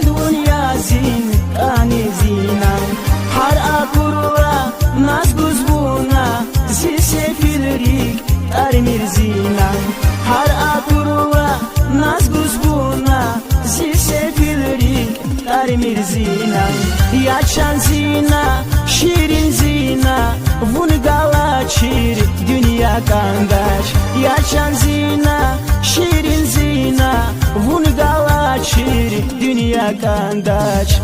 sadvun yazin ani zina har akurla nazguz buna zil sefilrik armir zina har akurla nazguz buna zil sefilrik armir zina yaşan zina şirin zina vun galaçir dünya kandaş yaşan zina şirin zina vun galaçir dünya kandaş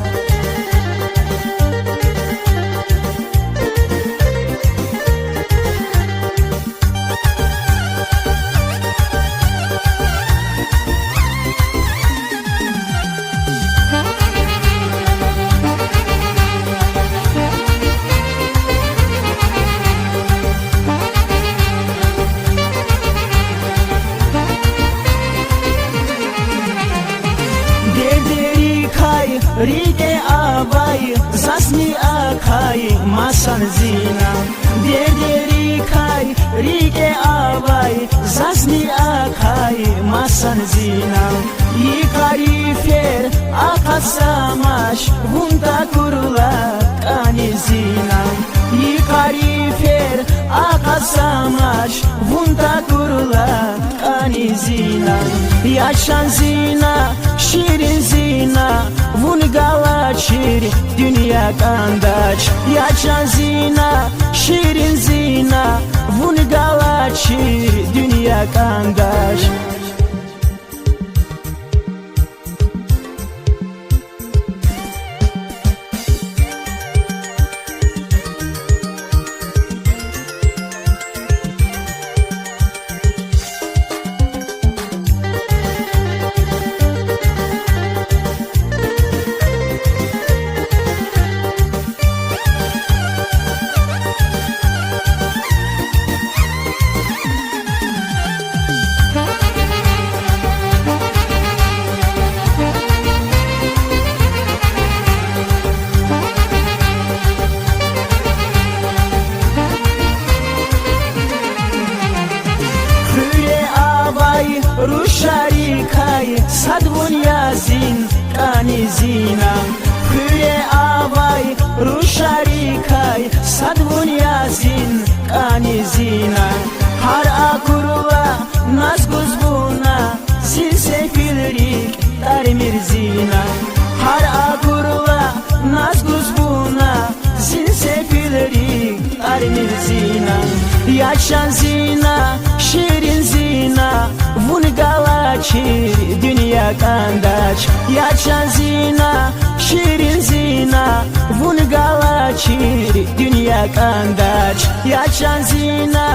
Rige abay zasni akay masan zina Derderi kay rige abay zasni akay masan zina Yikari fer akasamash vunta kurla kani zina Yikari fer akasamash vunta kurla kani zina Yaşan zina şirin zina vun galaçir dünya kandaç yaşan zina şirin zina vun galaçir dünya kandaç Rushari kay sadvun yazin kani zina Hüye avay rushari kay sadvun yazin kani zina Har akurla nazguz buna zil sefilrik tarmir zina Har akurla nazguz buna zil sefilrik tarmir zina Yaşan zina şirin zina vun galaçir dünya kandaç yaşan zina şirin zina vun galaçir dünya kandaç yaşan zina